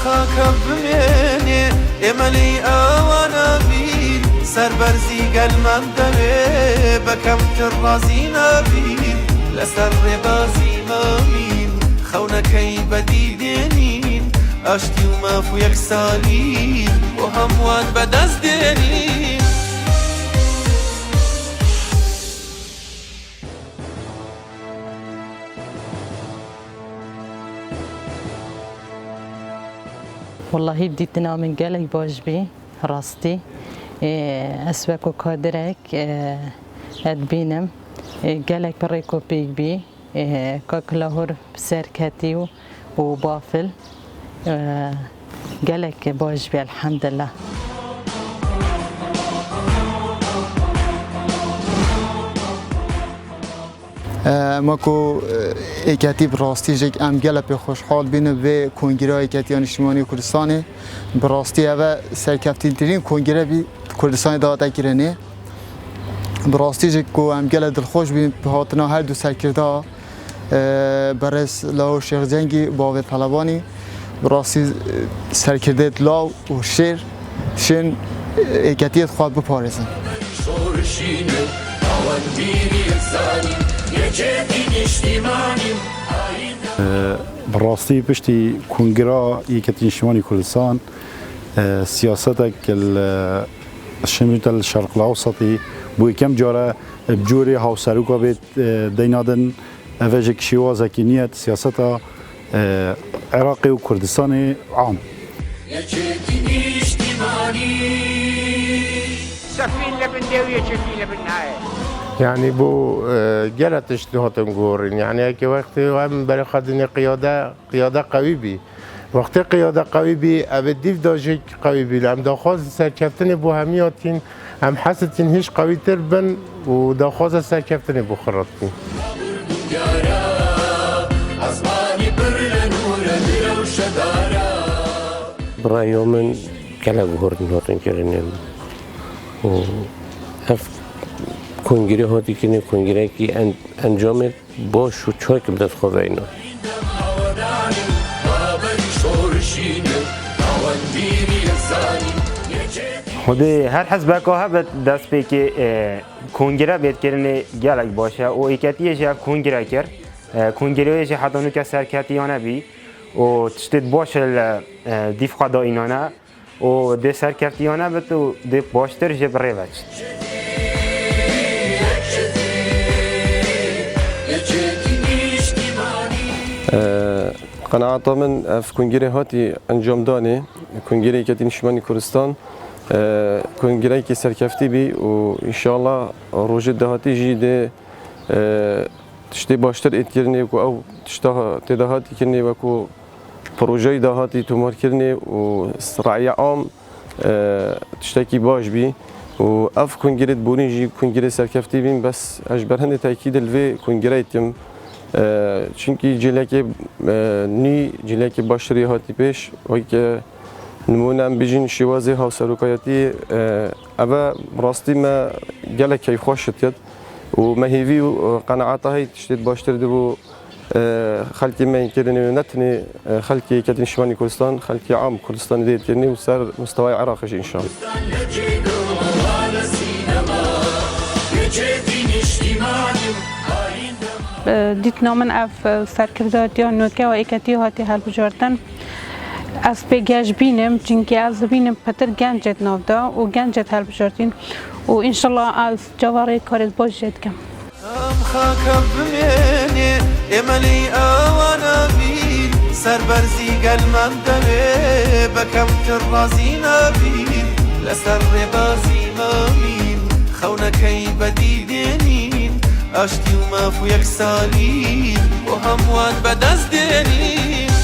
خاکە بمێنێ ئێمە لێی ئەوانە بین سەربەرزی گەلمان دەوێ بەکەمتر ڕازی نابین لەسەر ڕێبازی مامین خەونەکەی بەدی دێنین ئاشتی و ماف و یەکسالین بۆ هەمووان بەدەست دێنین والله دیتنا من گلک باش بی راستی اسوک و کادرک اد بینم گلک برای کوپیک بی کاکلاهور سرکتی و بافل گلک باش بی الحمدلله ماکو ایکتی براستی جک ام گله به خوشحال بینه و کنگره ایکتی اجتماعی کردستان براستی و سرکفتی ترین کنگره بی کردستان داده گیرنه براستی جک کو ام گله دلخوش بین به هاتنا هر دو سرکرده برس لاو شیخ جنگی باوی طلبانی براستی سرکرده لاو و شیر شن ایکتی خواب بپارزن بالراستي بشتي كونغرا يكتين شمالي كردستان سياستك الشمال الشرق الاوسطي بو كم جاره بجوري هاوساروكا بيت دينادن افاجك شوازك نيت سياستها عراقي وكردستاني عام سفينة بالدوية سفينة بالنهاية يعني بو جلت اشتهات نقول يعني هيك وقت هم بري خدني قيادة قوي بي وقت قيادة قوي بي أبديف داجيك قوي بي لأم داخواز سركفتني بو همياتين هم حستين هيش قوي تربن وداخواز سركفتني بو خرطين برای من کلا گهرن هاتن کردیم و هف کنگره هاتی کنی کنگره کی انجام باش و چای که بدست خواه اینا خودی هر حزب که ها دست به که کنگره بید کردن گلک باشه و ایکتیش یا کنگره کرد کنگرهش حتی نو که سرکتیانه بی و تشتید باشه دیف خدا اینانه و ده سرکتیانه بید و ده باشتر جبره بچ قناعت من في کنگره هاتی انجام دانه کنگره که نشمانی کردستان کنگره که سرکفتی بی و انشالله روز دهاتی جیده تشتی باشتر اتکرنی و او تشتا تدهاتی کرنی و کو پروژه دهاتی تومار کرنی و رعی عام تشتکی باش بی و اف کنگره بونی جی کنگره سرکفتی بین بس اجبرهن تاکید الوی کنگره تیم چونکی جلکی نی جلکی باشتری هاتی پیش وی که نمونم بیشین شوازی هاوسروکایتی اما راستی ما جلکی خوش شد و مهیوی و قناعته هی تشتید باشتر دو خلقی من کردنی نتنی خلقی که نشمانی کردستان خلقی عام کردستان دید کردنی و سر مستوی عراقش ان شاء الله. دیتنا من اف سرکرداتیان نوکه و ایکتی هاتی حل بجاردن از بگیج بینم چونکه از بینم پتر گنجت نافده و گنجت حل بجاردین و انشالله از جواری کارت باش جد کم ام خاکە بمێنێ ئێمە لێی ئەوانە بین سەربەرزی گەلمان دەوێ بەکەمتر ڕازی نابین لەسەر ڕێبازی مامین خەونەکەی بەدی دێنین ئاشتی و ماف و یەکسالین بۆ هەمووان بەدەست دێنین